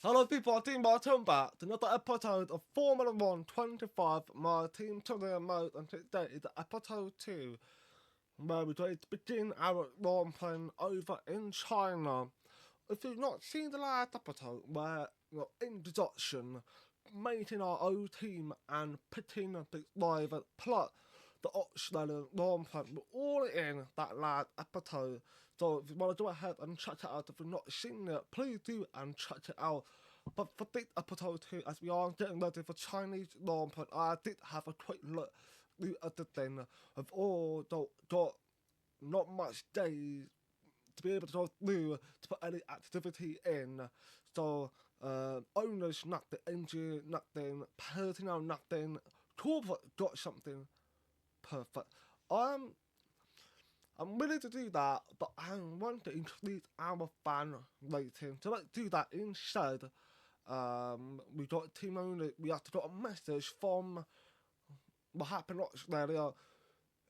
Hello people, I'm Team Martin back to another episode of Formula 1 25, my team today mode, and today is episode 2, where we're going to begin our role playing over in China. If you've not seen the last episode where, introduction, making our own team and pitting the driver plot, the Australian role playing, we're all in that last episode. So if you want to go ahead and check it out, if you've not seen it, please do and check it out. But for this episode 2, as we are getting ready for Chinese role playing, I did have a quick look at the thing. We've all got not much days to be able to go through to put any activity in. So, owners, nothing, engine, nothing, personnel, nothing. Corporate got something perfect. I'm, I'm willing to do that, but I want to increase our fan rating. So let's do that instead. We got a team owner, we have to got a message from what happened in Australia.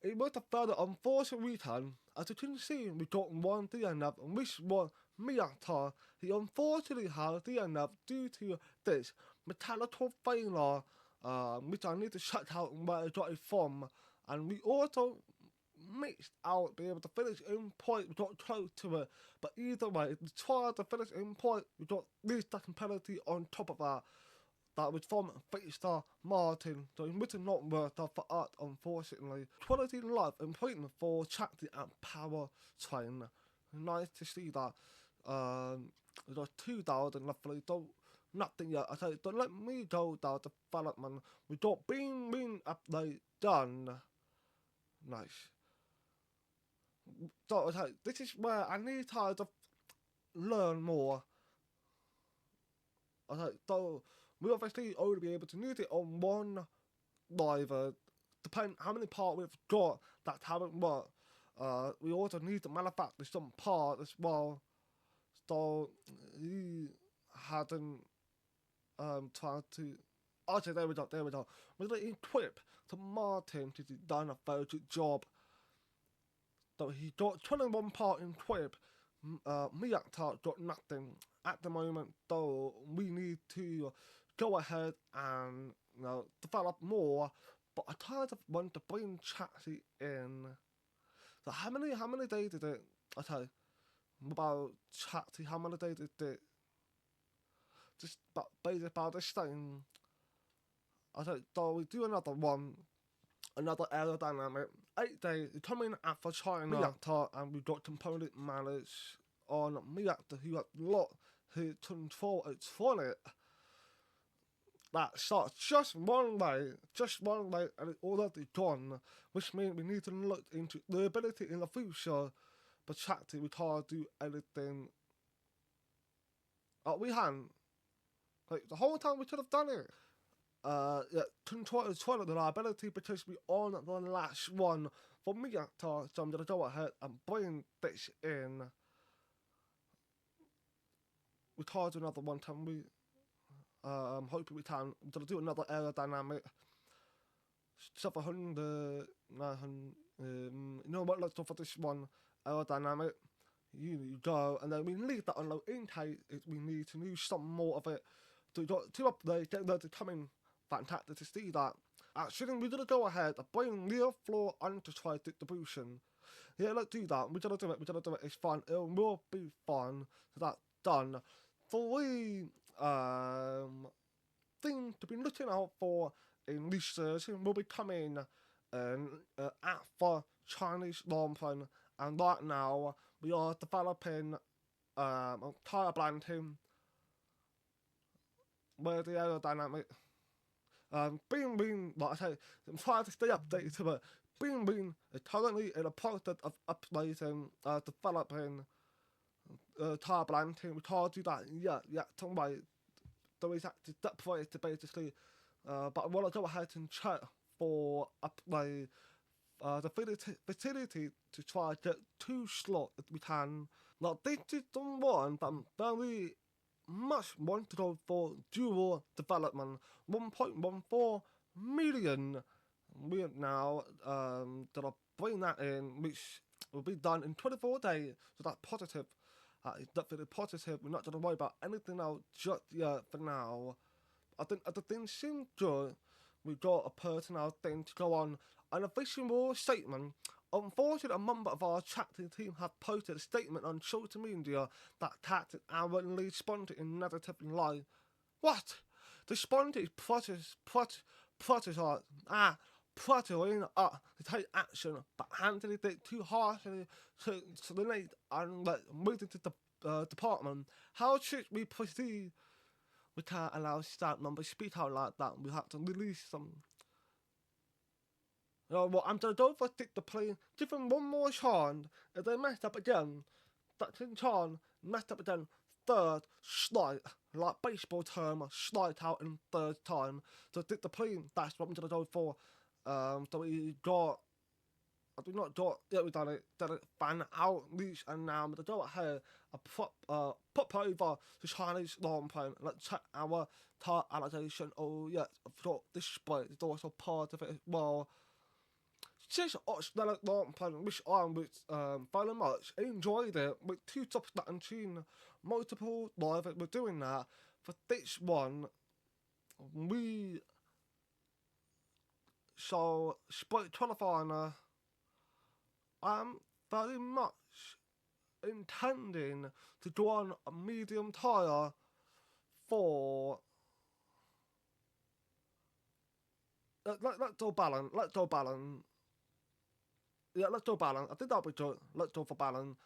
It was a further unfortunate return. As you can see, we got one DNF, and which was Miyata. He unfortunately had DNF due to this mechanical failure, which I need to check out where I got it from. And we also mixed out being able to finish in point, we got close to it. But either way, if we tried to finish in point, we got this second penalty on top of that. That was from Star Martin, so it was not worth it for us, unfortunately. Quality life important for Chakti and Power Train. Nice to see that. We got 2,000 lovely, don't nothing yet. I say, don't let me go down development. We got being update done. Nice. So I say, this is where I need time to learn more. I say, so we obviously only be able to use it on one driver, depending how many parts we've got that haven't worked. We also need to manufacture some parts as well. So he hadn't tried to. Okay, there we go. We're going to equip to Martin to done a very good job. So he got 21 part in equip. Miyata got nothing at the moment, though we need to go ahead and develop more. But I kind of want to bring Chatsy in. So how many days did it? I tell you about Chatsy. How many days did it? Just basically about this thing. I said, so we do another one, another aerodynamic. 8 days, coming after China, Miyata, and we got component manage on Miyata, who had a lot to control its on it. That starts just one way, and it's already gone, which means we need to look into the ability in the future. But Chakti, we can't do anything. We hadn't. Like, the whole time we could have done it. Yeah, control the liability because we on the last one for Miyata, so I'm gonna go ahead and bring this in. We can't do another one, can we? Hoping we can. I'm gonna do another aerodynamic. 700, 900. You know what? Let's go for this one. Aerodynamic. You go, and then we leave that on low in case we need to use some more of it. So we got two updates, get ready to come in. Fantastic to see that. Actually, we're gonna go ahead and bring real floor onto try distribution. Yeah, let's do that. We're gonna do it. It's fun. It will be fun. So that's done. Three things to be looking out for in research will be coming after Chinese Rampant, and right now we are developing tire blanking where the aerodynamic like I say, I'm trying to stay updated to it. Being is currently in a process of updating, developing tire blanking. We can't do that yet. Some way there is actually step for it to basically, but I want to go ahead and check for upgrade the facility to try to get 2 slots if we can. Now this is the one that I'm very much want to go for dual development. 1.14 million. We are now gonna bring that in, which will be done in 24 days. So that's positive. It's definitely positive. We're not going to worry about anything else just yet for now. I think everything seems good. We got a personnel thing to go on. An official statement. Unfortunately, a member of our chatting team have posted a statement on social media that touted our lead sponsor in negative light. What? The sponsor is protesting to take action, but handling it too harshly to the lead and moving to the department. How should we proceed? We can't allow staff members speak out like that. We have to release them. You know what? I'm gonna go for stick the plane. Give them one more chance. If they mess up again, that's in chance. Messed up again. Third slide, like baseball term, slide out in third time. So stick the plane. That's what I'm gonna go for. So we got. I do not got. Yeah, we done it. Done it. Fan out, leash, and now I'm gonna go ahead and pop over the Chinese long plane. Let's check our tar allocation. Oh yes, I've got this split. It's also part of it as well. Since Australian long plane, which I was very much enjoyed it with two top and tune multiple live. We're doing that for this one. We so split qualifying. I'm very much intending to go on a medium tyre for. Let's go balance. Let's go balance. Yeah, let's go balance. I think that'll be good. Let's go for balance.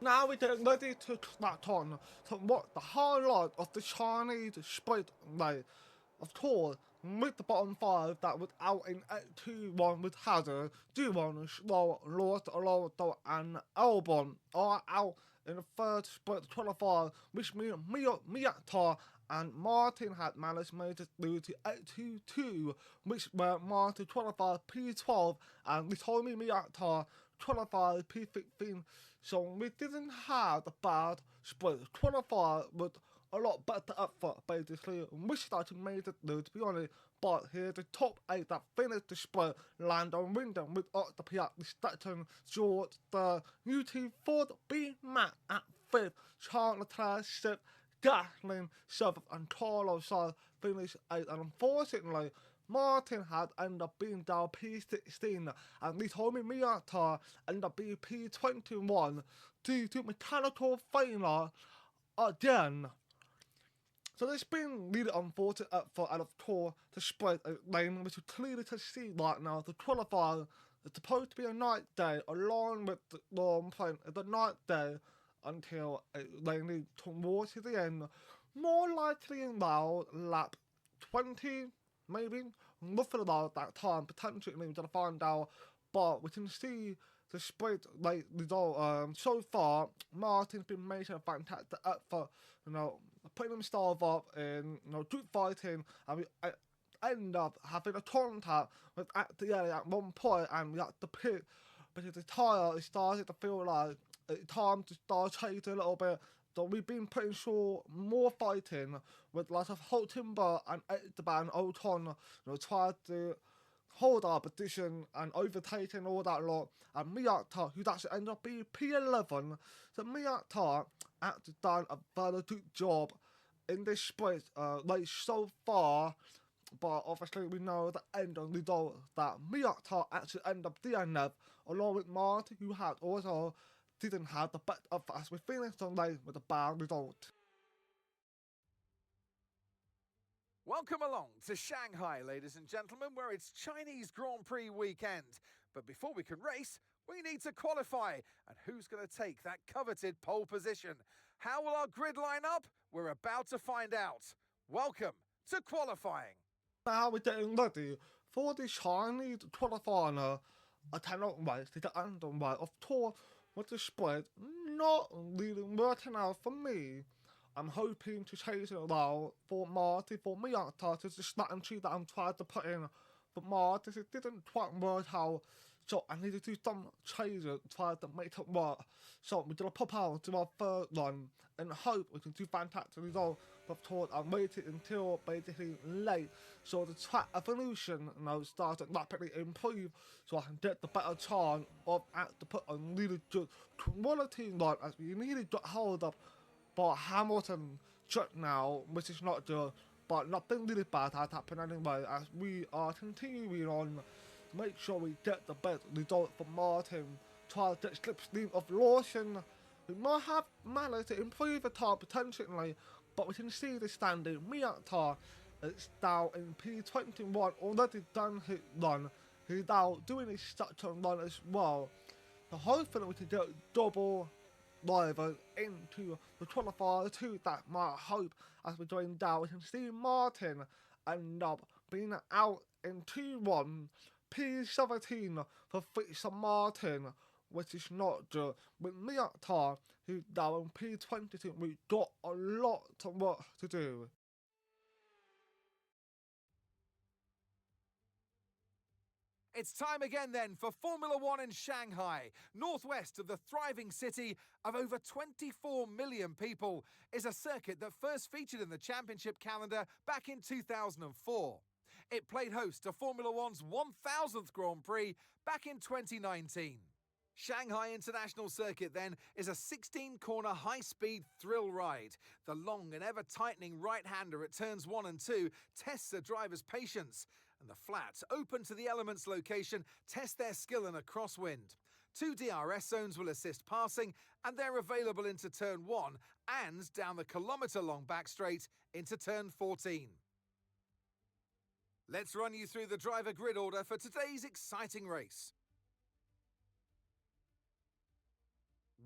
Now we're getting ready to crack on to what the highlight of the Chinese sprint night. Of course, with the bottom five that was out in 8-2-1 with Hazard, D1, Slow, Lord, Alonso, and Albon are out in the third sprint 25, which means Miyata and Martin had managed made it through to 8-2-2, which were Martin 25 P12 and Ritomi Miyata 25 P15. So we didn't have the bad split. 25 with a lot better effort, basically. Wish that he made it through, to be honest. But here, the top 8 that finished the split land on Wyndham with Octa Piatti, Stetson, George, the UT4, B Matt at 5th, Charles Leclerc 6th, Gasly 7th, and Carlos Sainz finished 8th. And unfortunately, Martin had ended up being down P16 and Ritomi Miyata ended up being P21 due to mechanical failure again. So there's been really unfortunate effort and of course the spread lane, which you clearly can see right now. The qualifier is supposed to be a night day along with the long plane of the night day until it mainly towards the end. More likely in now lap 20 maybe, nothing about that time, potentially we're going to find out, but we can see the spread like result. So far, Martin's been making a fantastic effort, putting himself up in, group fighting, and we end up having a contact with at the area at one point, and we had to pit because the tyre is starting to feel like it's time to start chasing a little bit. So we've been putting sure more fighting with lots of Holtimber and Esteban Ocon, trying to hold our position and overtaking all that lot. And Miyata, who's actually ended up being P11, so Miyata actually done a very good job in this sprint, so far. But obviously we know the end of the result that Miyata actually ended up DNF along with Martin, who had also didn't have the best of us. We finished Sunday with a bad result. Welcome along to Shanghai, ladies and gentlemen, where it's Chinese Grand Prix weekend. But before we can race, we need to qualify. And who's going to take that coveted pole position? How will our grid line up? We're about to find out. Welcome to qualifying. Now we're getting ready for the Chinese qualifier. I cannot wait to get underway. Of course, with the spread not really working out for me, I'm hoping to chase it out for Marty, for Miyata, to the strategy that I'm trying to put in. But Marty, it didn't quite work out, so I need to do some chasing, try to make it work. So we're going to pop out to our third run and hope we can do fantastic result. But told I waited until basically late, so the track evolution started rapidly improve, so I can get the better chance of to put a really good quality line as we nearly got hold of. But Hamilton shut now, which is not good. But nothing really bad has happened anyway, as we are continuing on to make sure we get the best result for Martin. Try to get slipstream of Lawson. We might have managed to improve the time potentially, but we can see the standing Miyata is now in P21 already done his run. He's now doing his second run as well. So hopefully we can get double rival into the qualifier too. That might hope as we're going down. We can see Martin end up being out in 2-1 P17 for Fisher Martin, which is not good. With Miyata, who's down in P22, we've got a lot of work to do. It's time again then for Formula One in Shanghai. Northwest of the thriving city of over 24 million people is a circuit that first featured in the championship calendar back in 2004. It played host to Formula One's 1000th Grand Prix back in 2019. Shanghai International Circuit then is a 16-corner high-speed thrill ride. The long and ever-tightening right-hander at turns 1 and 2 tests a driver's patience, and the flats open to the elements location test their skill in a crosswind. 2 DRS zones will assist passing, and they're available into turn 1 and down the kilometre-long back straight into turn 14. Let's run you through the driver grid order for today's exciting race.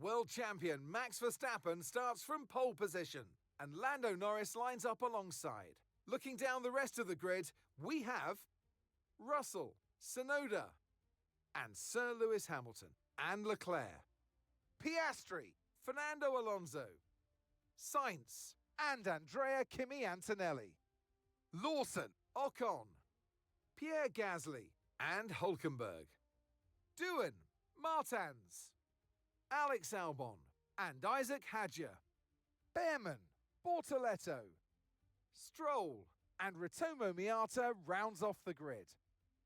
World champion Max Verstappen starts from pole position, and Lando Norris lines up alongside. Looking down the rest of the grid, we have Russell, Tsunoda, and Sir Lewis Hamilton, and Leclerc, Piastri, Fernando Alonso, Sainz, and Andrea Kimi Antonelli, Lawson, Ocon, Pierre Gasly, and Hulkenberg, Doohan, Martins, Alex Albon, and Isaac Hadjar, Behrman, Bortoletto, Stroll, and Ritomo Miata rounds off the grid.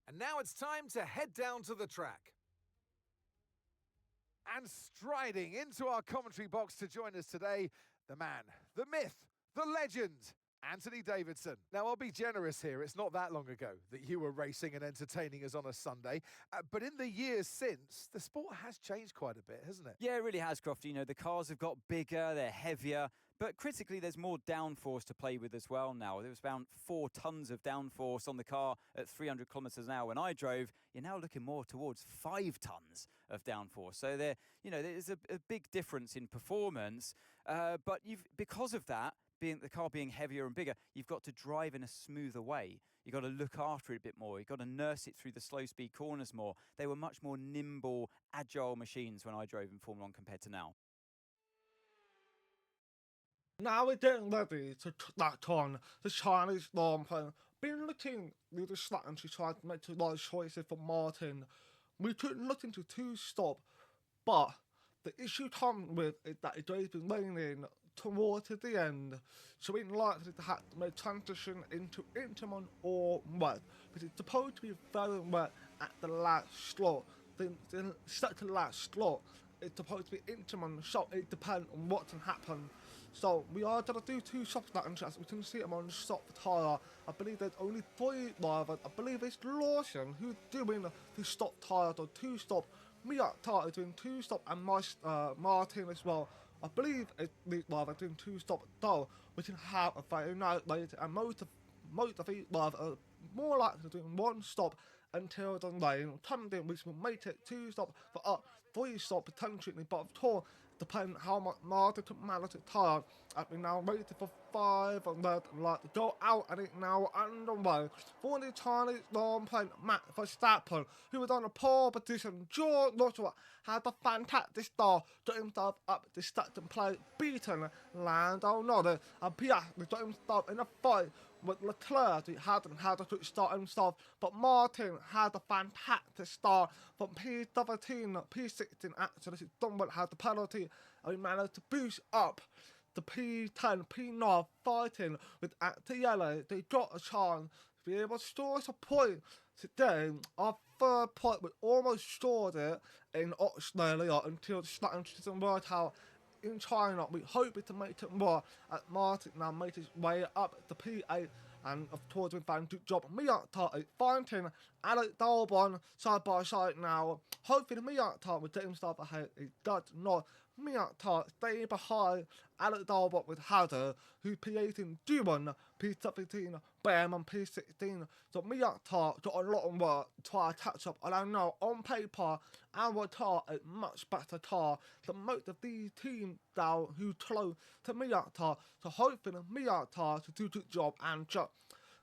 And now it's time to head down to the track. And striding into our commentary box to join us today, the man, the myth, the legend, Anthony Davidson. Now, I'll be generous here. It's not that long ago that you were racing and entertaining us on a Sunday. But in the years since, the sport has changed quite a bit, hasn't it? Yeah, it really has, Crofty. You know, the cars have got bigger, they're heavier, but critically, there's more downforce to play with as well now. There was about 4 tons of downforce on the car at 300 kilometres an hour when I drove. You're now looking more towards 5 tons of downforce. So there's a big difference in performance. But because of that, the car being heavier and bigger, you've got to drive in a smoother way. You've got to look after it a bit more. You've got to nurse it through the slow speed corners more. They were much more nimble, agile machines when I drove in Formula 1 compared to now. Now we're getting ready to that on the Chinese Grand Prix. Been looking really slack to try to make the right choices for Martin. We couldn't look into 2-stop, but the issue comes with is that it's always been raining towards the end, so we're likely to have to make transition into Intamin or wet, but it's supposed to be very wet at the last slot. The second last slot is supposed to be Intamin, so it depends on what can happen. So we are going to do 2 stops that interest. We can see them on the stop tyre. I believe there's only 3 drivers. I believe it's Lawson who's doing the stop tyres or 2 stop. Miyata is doing 2 stop, and Martin as well. I believe it's these drivers doing 2 stop, though we can have a very nice race, and most of these drivers are more likely to do 1 stop until the rain comes in, which will make it 2 stop for up 3 stop potentially, but of course depending how much Martin can manage to tire. And we now waiting for 5 red lights to go out, and it's now underway for the Chinese Grand Prix. Max Verstappen, who was on a pole position. George Russell had a fantastic start, got himself up to second place, beating Lando Norris, and Piastri got himself in a fight with Leclerc. He hadn't had a good start himself, but Martin had a fantastic start from P17, P16 actually. Dunwell had the penalty, and he managed to boost up the P10, P9 fighting with Actor Yellow, they got a chance to be able to store us a point today. Our third point, we almost stored it in Australia until the starting season worked out in China. We hope to make it more at Martin now made his way up to P8 and of course we found good job Miyata fighting Alec Dalbon side by side now. Hopefully Miyata with James Starr ahead. He does not. Miyata stay behind Alec Dalbon with Hader, who P18 Duan, P17 Bam and P16. So Miyata got a lot of work to try to catch up, and I know on paper our car is much better car than most of these teams down who close to Miyata. So hopefully Miyata to do a good job and just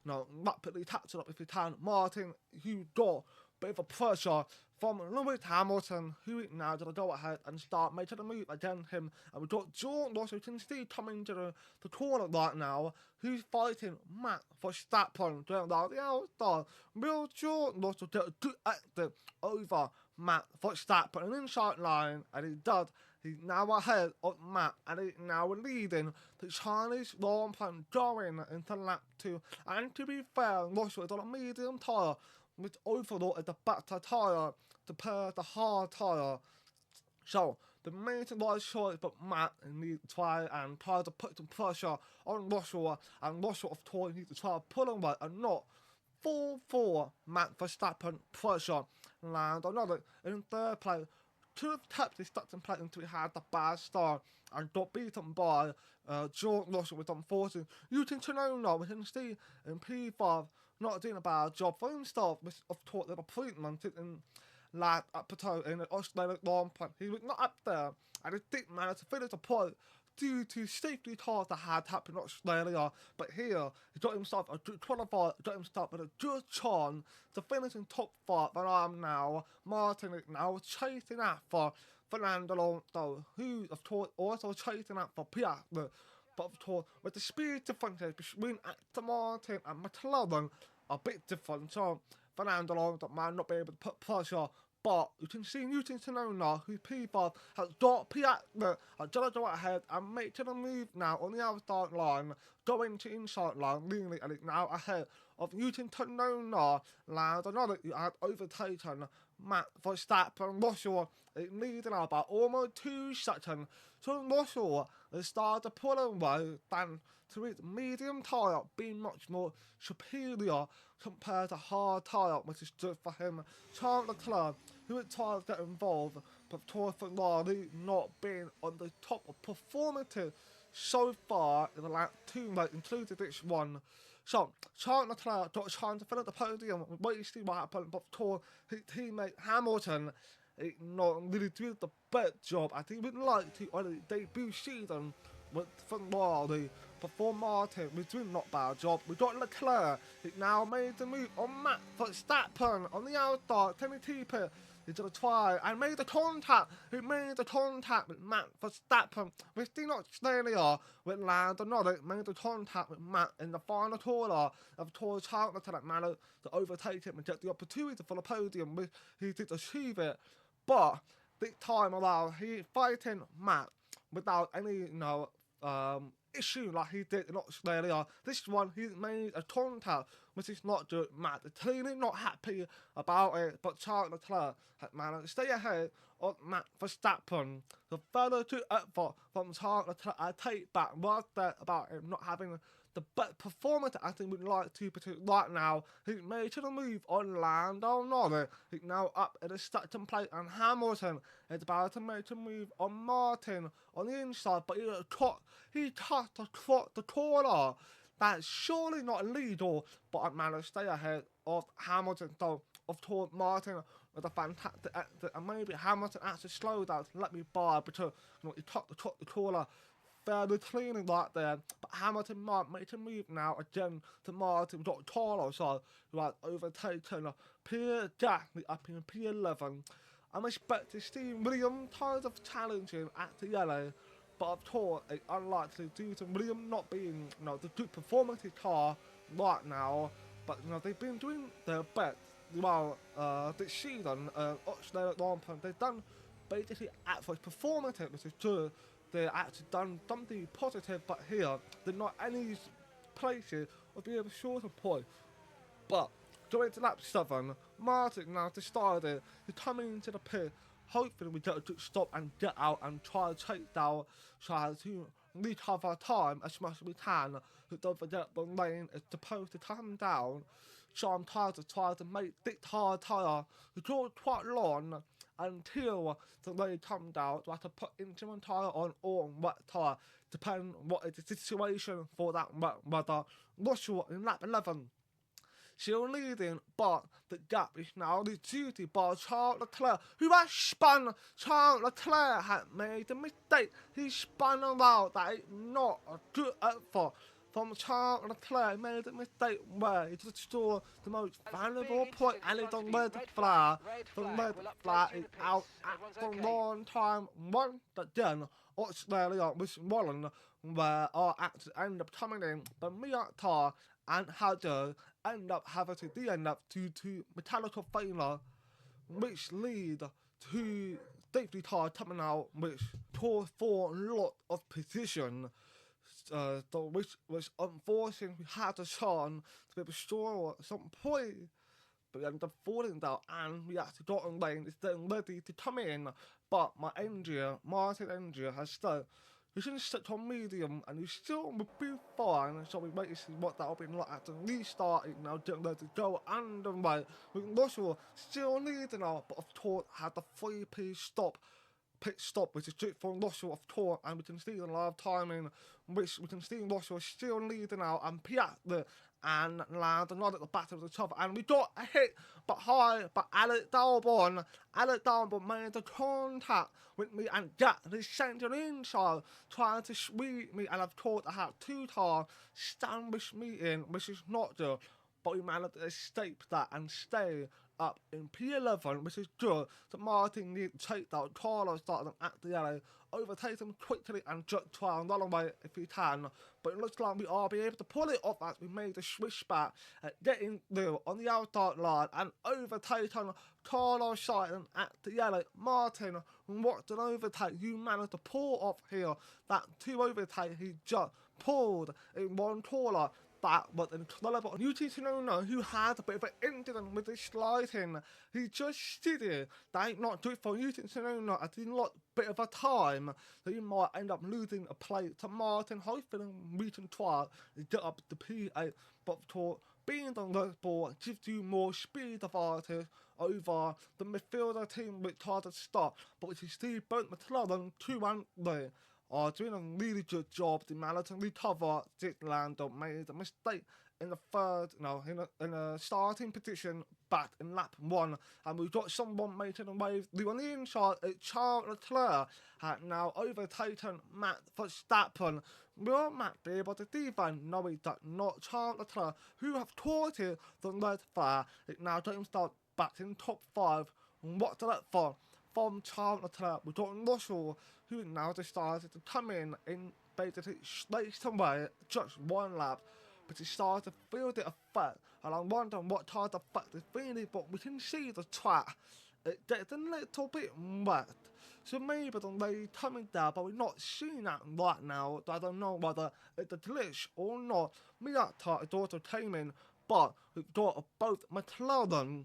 rapidly catch it up if he can. Martin, who got a bit of a pressure from Lewis Hamilton, who is now going to go ahead and start making a move against him. And we've got Jordan Washington Steve coming to the corner right now, who's fighting Matt Verstappen during the outside. Will Jordan also get a good exit over Matt Verstappen an inside line, and he does. He's now ahead of Matt, and he's now leading the Chinese long plan going into lap 2. And to be fair, Russell is on a medium tyre, which overall is the better tyre compared to the hard tyre. So, the main right choice, but Matt needs to try to put some pressure on Russell, and Russell, of course, needs to try to pull away and not fall for Matt Verstappen pressure. Land another in third place. Could have kept his stats in place until he had the bad start and got beaten by Jordan Russell with unfortunate. Using Tsunoda, we can see in P5 not doing a bad job for himself, which of course the appointment in last episode in the Australian long point. He was not up there, and he did manage to finish the point due to safety cars that had happened in Australia. But here, he got himself a good qualifier, got himself with a good chance to finish in top 5. And I am now, Martin is now chasing after Fernando Alonso, who of course also chasing after Piastri. But of course, with the speed differences between Aston Martin and McLaren a bit different, so Fernando Alonso might not be able to put pressure. But you can see Newton Tsunoda, who P5 has got Piastri, and going to go ahead and make a move now on the outside line, going to inside line, leaning, and it's now ahead of Newton Tsunoda. Land another, you had overtaken Matt Verstappen. Russell is leading now by almost 2 seconds. So Russell has started to pull away than to his medium tyre being much more superior compared to hard tyre, which is good for him. Charles Leclerc, who at times get involved, but Tour Ferrari not being on the top of performances so far in the last 2 races, including this one. So, Charles Leclerc got a chance to fill at the podium. We'll wait to see what happens, but for his teammate Hamilton, it not really doing the best job as he would like to on his debut season with Ferrari. Before Martin, we're doing not bad job. We got Leclerc. He now made the move on Matt Verstappen on the outside. Kenny T-Pit. He's going to try and made the contact. He made the contact with Matt Verstappen. We're still not Australia with Lando Norris. Made the contact with Matt in the final corner of Tour Charles to that manner to overtake him and get the opportunity for the podium, which he did achieve it. But this time around, he's fighting Matt without any, issue like he did in Australia. This one, he made a contact, which is not good. Matt is clearly not happy about it, but Charles Leclerc had managed to stay ahead of Matt Verstappen. The further to effort from Charles Leclerc, I take back what I said about him not having the best performance I think we'd like to, but right now, he's made a move on Lando Norris. He's now up in the second place, and Hamilton is about to make a move on Martin on the inside, but he touched the corner. That's surely not illegal, but I managed to stay ahead of Hamilton. So, of course, Martin with a fantastic exit, and maybe Hamilton actually slowed down to let me by because he took the corner fairly cleanly right there, but Hamilton might make a move now again to Martin. We've got Carlos, who has overtaken Pierre Gasly up in P11. I'm expecting to see William kind of challenging at the yellow, but of course it's unlikely due to William not being the good performance car right now. But they've been doing their best. This season, Australia Long Point, they've done basically average performance, which is good. they actually done something positive, but here, they're not any places will be able to short a point. But going to lap 7, Martin now decided to come into the pit. Hopefully we get a good stop and get out and try to take down, try to recover time as much as we can. But don't forget the lane is supposed to come down. So I'm tired to try to make this hard tyre to go quite long until the lane come down. So I have to put interim tyre on or wet tyre, depending on what is the situation for that weather. Russell in lap 11. Still leading, but the gap is now reduced by Charles Leclerc, who has spun. Charles Leclerc had made a mistake. He spun around. That is not a good effort from Charles Leclerc. He made a mistake where he just saw the most valuable point, and it's on red flag. The red flag is out after a long time. Once again, Australia was rolling, where our actors end up coming in, but Miata and Haddo end up having to DNF due to mechanical failure, which lead to safety car coming out, which tore for a lot of position, which was unfortunate. We had a chance to be able to store at some point, but we ended up falling down, and we actually got on lane. It's then ready to come in, but my engine, Martin engine, has said you shouldn't stick on medium, and you still will be fine. So we wait to see what that'll be like after restarting now, getting ready to go underway. With Russell still leading now, but of course had the 3P pit stop, which is good for Russell of course, and we can see the live timing, which we can see Russell still leading out, and Piastri and Landon not at the back of the top, and we got a hit but high by Alex Dalborn. Alex Dalborn made the contact with me and got the centre inside, trying to sweep me, and of course I had 2 cars sandwich me in, which is not good, but we managed to escape that and stay up in P11, which is good. So Martin needed to take down Carlos, started at the yellow, overtake him quickly and just try and run away if he can. But it looks like we are be able to pull it off as we made a switchback at getting there on the outside line and overtaking Carlos Shaitan at the yellow. Martin, what an overtake you managed to pull off here. That 2 overtake he just pulled in one corner. That was incredible. Yuki Tsunoda, who had a bit of an incident with his sliding, he just stood it. That ain't not good for Yuki Tsunoda. I did not bit of a time that you might end up losing a plate to Martin. Hopefully we can try to get up the P8, but for being on the board gives you more speed advantage over the midfielder team which tried to stop, but which is still both McLaren 2 and 3 are doing a really good job. They managed to recover. Lando made a mistake in the third, in a starting position back in lap 1, and we've got someone making a wave. On the inside, Charles Leclerc had now overtaken Matt Verstappen. Will Matt be able to defend? No, he does not. Charles Leclerc, who have caught it the red flag, it now getting started back in top 5. And what's that for? From Charles Leclerc, we've got Russell, who now decided to come in basically straight away, just 1 lap, but he started to feel the effect, and I'm wondering what kind of effect it's feeling, but we can see the track, it gets a little bit wet, so maybe the lane coming down, but we're not seeing that right now. I don't know whether it's a glitch or not. Miata is also came in, but we've got both McLaren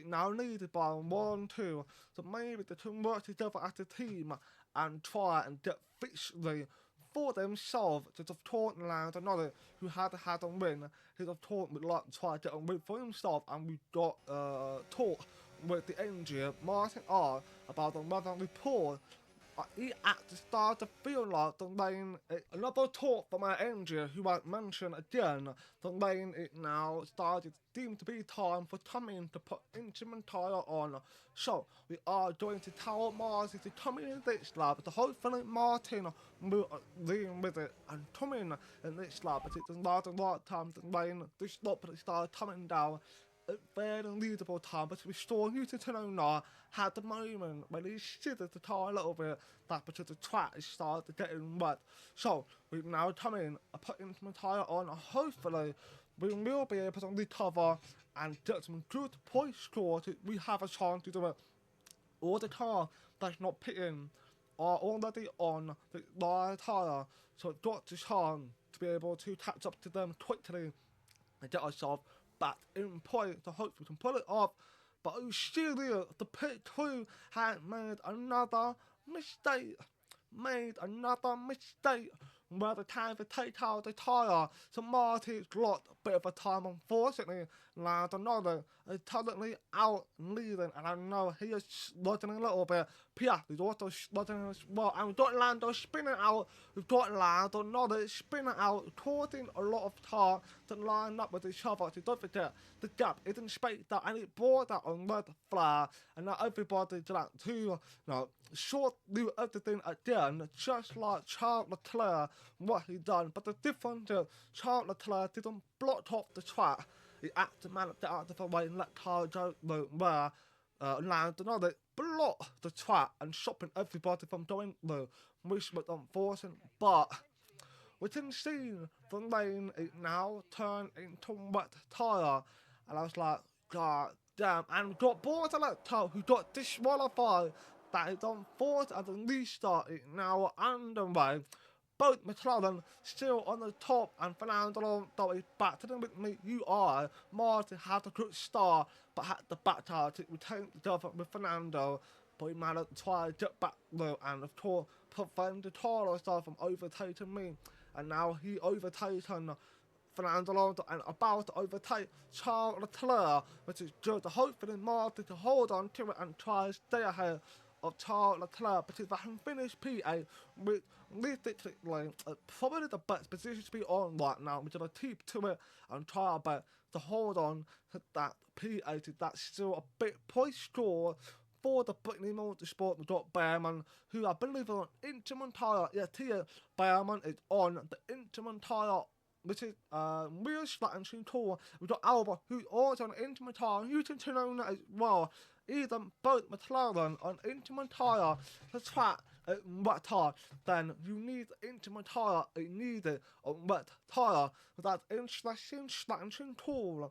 now leaded by 1-2, so maybe they can work together as a team and try and get victory for themselves. Just of course land another who had a win. He of course would like to try to get a win for himself, and we got talk with the engineer Martin R about the weather report. He actually started to feel like the lane, another talk from our engineer who I mentioned again, the lane it now started seemed to be time for coming to put instrument tyre on. So we are going to tell Martin to come in this lab, so hopefully Martin will deal with it and come in this lab, but it's not the right time to lane to stop, but it started coming down. A very leadable time, but we saw Yuki Tsunoda had the moment when he skidded the car a little bit, that because the track started getting wet. So we now come in and put the tyre on, and hopefully we will be able to recover and get some good point score. We have a chance to do it. Or the car that's not pitting are already on the right tire, so it got the chance to be able to catch up to them quickly and get ourselves back in point to hope we can pull it off. But Australia, the pit crew, had made another mistake. Where the time to take out the tyre, so Marty's lost a bit of a time, unfortunately. Landonado is currently out leading, and I know he is slugging a little bit. Pierre is also slugging as well, and we've got Lando spinning out, we've got Landonado spinning out, causing a lot of tar to line up with each other. So don't forget, the gap isn't spaced out, and it brought out on red flare, and now everybody's like to, short do everything again, just like Charles Leclerc, what he done. But the difference is, Charles Leclerc didn't block off the track. He acted man get out of the way and let cars go where Landonado blocked the track and stopping everybody from going through, which was unfortunate. But we can see the lane is now turned into wet tyre, and I was like, God damn. And we got Bortoletto, who got disqualified. That is unfortunate, as the restart is now underway. Both McLaren still on the top, and Fernando Alonso is back to them with me. Martin had a good start, but had the back tire to retain together with Fernando. But he managed to try to get back though, and of course prevented Toro from overtaking me. And now he overtaken Fernando Alonso and about to overtake Charles Leclerc, which is good. Hopefully Martin to hold on to it and try to stay ahead of Charles Leclerc, because if I can finish P8 with realistically probably the best position to be on right now, we're going to keep to it and try our best to hold on to that P8. That's still a bit point score for the Brittany Motorsport. We've got Behrman, who I believe is on Intamin tyre. Yes, here Behrman is on the Intamin tyre, which is real flat and tour. We've got Alba, who's also on Intamin tyre, who's in Tonona as well. Even both McLaren on Intamin tyre to track wet tyre, then you need Intamin tyre, it needed on wet tyre. That's interesting, slanting tool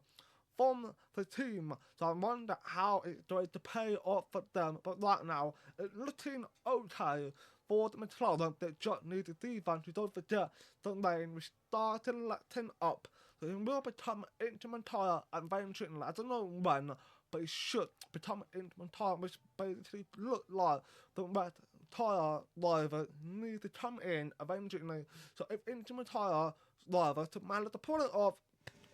from the team. So I wonder how it's going to pay off for them. But right now, it's looking okay for the McLaren. They just need the defense. You don't forget the lane. We started letting up. So it will become Intamin tyre eventually. I don't know when, but it should become Intamin tyre, which basically look like the red tyre driver needs to come in eventually. So if Intamin tyre driver to manage to pull it off,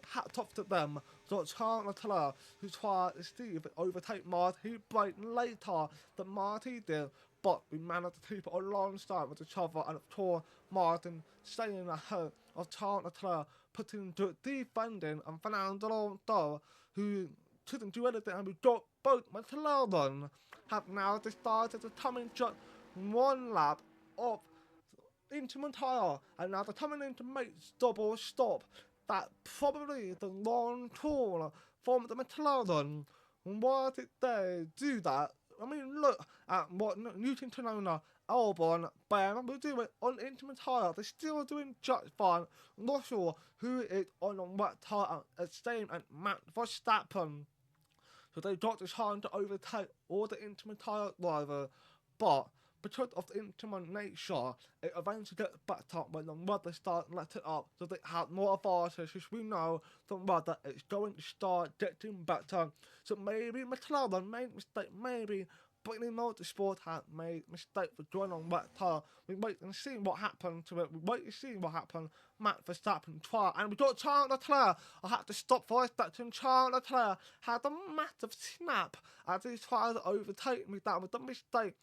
hats off to them. So Charles Leclerc, who tried to Steve overtake Marty, he braked later than Marty did, but we managed to keep it alongside with each other, and of course Martin staying ahead of Charles Leclerc, putting to defending, and Fernando Alonso, who couldn't do anything, and we got both McLaren have now decided to come in just one lap of Intamin tyre, and now they're coming in to make double stop. That probably the long call from the McLaren. Why did they do that? I mean, look at what Newton Tonona, Albon, Behrman will do it on Intamin tyre. They're still doing just fine. Not sure who is on wet tyre, same and Matt Verstappen. So they got this time to overtake all the Intamin tyre driver, but because of the Intamin nature, it eventually gets backed up when the weather starts to let it up, so they have more advantage, which we know the weather is going to start getting better. So maybe McLaren made a mistake, maybe Brittany Motorsport had made a mistake for going on wet tyre. We wait and see what happened to it. We wait and see what happened. Matt Verstappen tried, and we got Charles Leclerc. I had to stop for a second. Charles Leclerc had a massive snap as he tried to overtake me. That was the mistake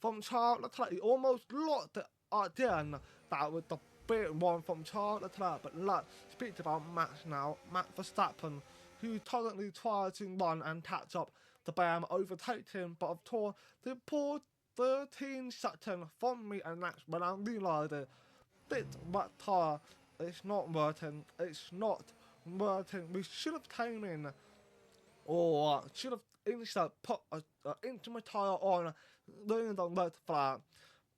from Charles Leclerc. He almost lost it again. That was the big one from Charles Leclerc. But let's speak about Matt now. Matt Verstappen, who currently tries to run and catch up the Bam, overtake him, but of course they pulled 13 seconds from me, and that's when I realised it. This wet tyre, it's not working. It's not working. We should have came in, or should have instead put into my tyre on, doing the red flag,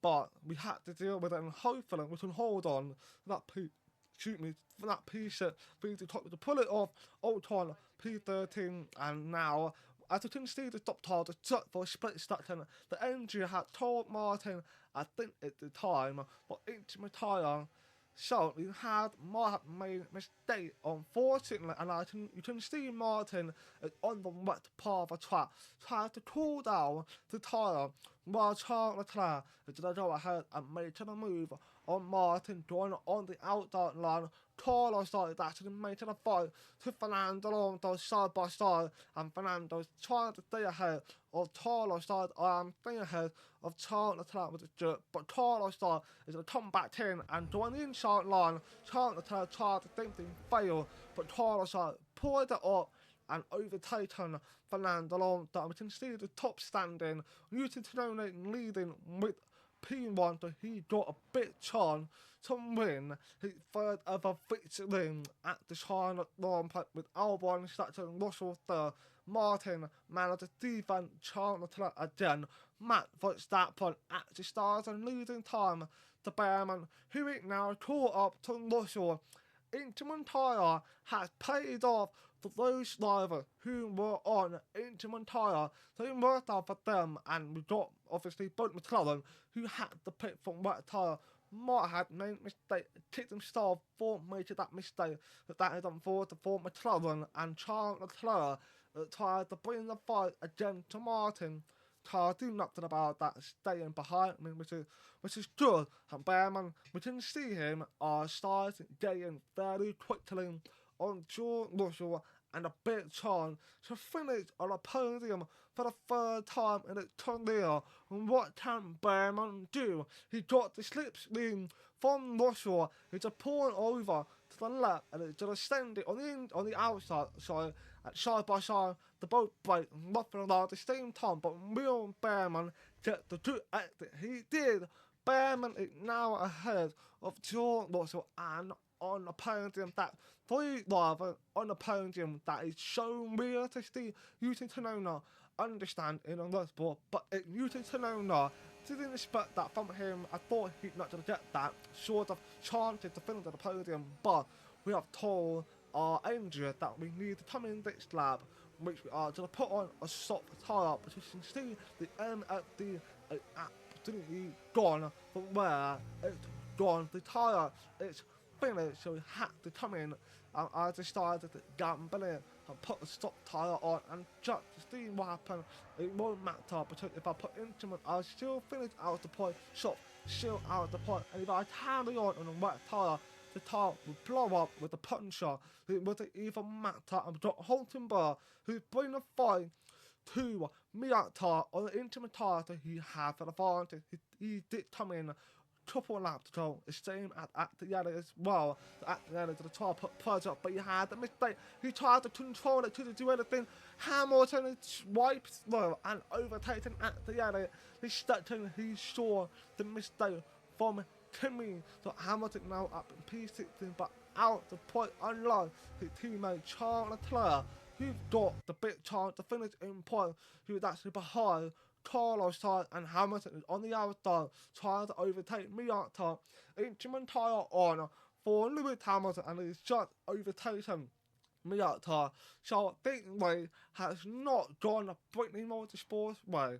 but we had to deal with it, and hopefully we can hold on that for that piece for you to pull it off. Old on P13, and now as you can see, the top tire was shut for a split second. The engineer had told Martin, I think at the time, but intimate tire. So you had made a mistake, unfortunately, and you can see Martin is on the wet part of the track, trying to cool down the tyre while Charles Leclerc is going to go ahead and make a move on Martin, going on the outside line. Carlos started actually making a fight to Fernando Alonso side by side, and Fernando's trying to stay ahead of Carlos side. I am staying ahead of Charles Leclerc with the jerk, but Carlos side is going to come back in and join the inside line. Charles Leclerc tried the same thing, failed, but Carlos side pulled it up and overtaken Fernando Alonso. We can see the top standing, Yuki Tsunoda leading with P1, so he got a bit chance to win his third ever victory at the China Grand Prix, with Albon second, Russell third. Martin managed to defend Charles Leclerc again. Matt Verstappen actually started a losing time to Behrman, who is now caught up to Russell. Intimate tyre has paid off for those drivers who were on intimate tyre, so it worked out for them, and we got obviously both McLaren who had to pit from wet tyre. Might have made a mistake, kicked himself for making that mistake, but that is unfortunate for McLaren, and Charles Leclerc tried to bring the fight again to Martin. Car do nothing about that, staying behind me, which is good. And Behrman, we can see him starting getting very quickly on George Russell, and a big chance to finish on a podium for the third time in his career. And what can Behrman do? He got the slipstream from Russell. He's a pulling over to the left, and it's going to send it on the outside side, side by side. The both break nothing around at the same time, but will Behrman get the good exit? He did. Behrman is now ahead of George Russell, and on the podium, that three drivers on the podium, that is so weird to see. Yuki Tsunoda understand in a sport, but Yuki Tsunoda didn't expect that from him. I thought he'd not going to get that sort of chances to finish at the podium, but we have told our engineer that we need to come in this lap, which we are going to put on a soft tyre, but you can see the MFD is absolutely gone from where it's gone. The tyre is finished, so we had to come in, and I decided to gamble in and put the stock tyre on and just to see what happened. It won't matter, because if I put instrument, I'll still finish out the point, shot still out the point, and if I carry on a wet tyre, the tyre will blow up with the puncher. It wouldn't even matter. And got Hulkenberg, who's bringing the fight to Miata on the intimate tyre, so he had an advantage. He did come in couple of laps to go, the same at the end as well. At the end, to try to put pressure up, but he had a mistake. He tried to control it, to do anything. Hamilton swipes though and overtaken at the end. He stepped in, he saw the mistake from Kimi. So Hamilton now up in P16, but out the point unlike his teammate Charles Leclerc, who got the big chance to finish in point, who was actually behind Carlos side, and Hamilton is on the outside trying to overtake Miata. Instrument tyre on for Lewis Hamilton, and he's just overtaken Miata. So this way has not gone a Brittany Motorsports way.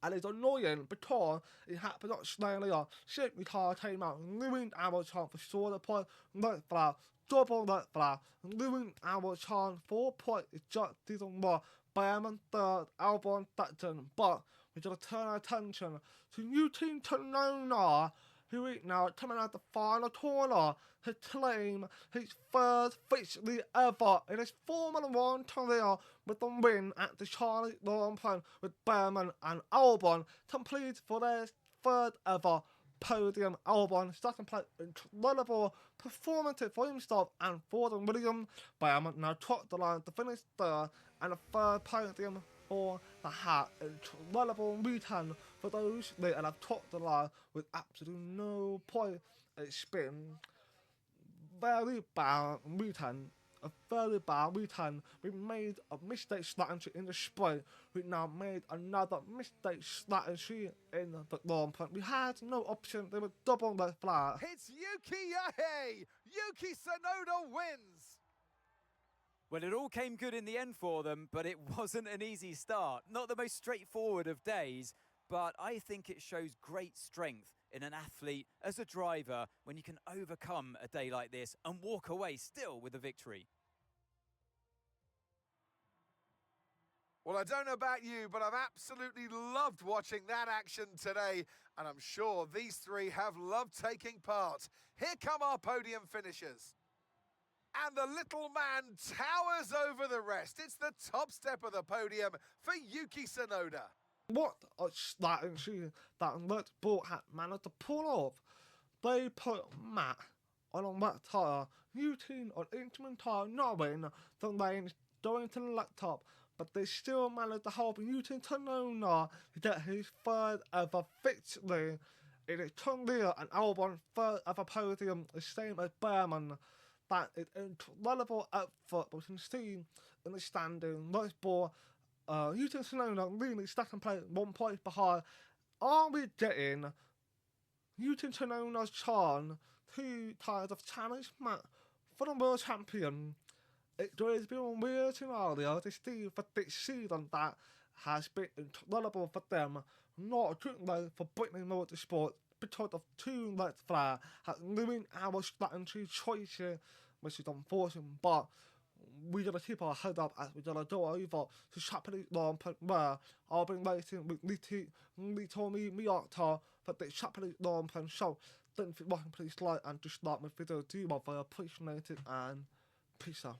And it's annoying because it happened Australia. Safety car came out, ruined our chance for sure the point, red flag, double red flag, ruined our chance for point. It just didn't work. Behrman third, Albon second, but we're going to turn our attention to Yuki Tsunoda, who is now coming out the final corner to claim his third victory ever in his Formula 1 career, with the win at the Charlie Grand Prix, with Behrman and Albon complete for their third ever podium. Albon second place, incredible performance for himself and for the Williams. Behrman now topped the line to finish third, and a third podium for the hat. Incredible weekend for those that have topped the line with absolutely no point. It's been very bad weekend. A very bad weekend. We made a mistake strategy in the sprint. We now made another mistake strategy in the Grand Prix. We had no option. They were double red flag. It's Yuki Tsunoda wins. Well, it all came good in the end for them, but it wasn't an easy start. Not the most straightforward of days, but I think it shows great strength in an athlete as a driver when you can overcome a day like this and walk away still with a victory. Well, I don't know about you, but I've absolutely loved watching that action today, and I'm sure these three have loved taking part. Here come our podium finishers. And the little man towers over the rest. It's the top step of the podium for Yuki Tsunoda. What a starting scene that Red Bull had managed to pull off. They put Matt on a wet tyre, Newton on instrument tyre, knowing the lane's going to the laptop, but they still managed to help Newton Tsunoda to get his third ever victory. It is Tunlia and Albon third ever podium, the same as Behrman. That is incredible effort we can see in the standing. Red Bull, Newton Tsunoda really second place, 1 point behind. Are we getting Newton Tsunoda's chance 2 times of challenge match for the world champion? It has been a weird scenario to see for this season that has been incredible for them. Not a good way for Britain Motorsport because of 2 red flags has ruined our strategy choices, which is unfortunate, but we're going to keep our head up as we're going to go over to Chapley Lampard, where I've been waiting with Tommy Miata for the Chapley Lampard show. Thanks for watching, please like and just like my video, do love, I appreciate it, and peace out.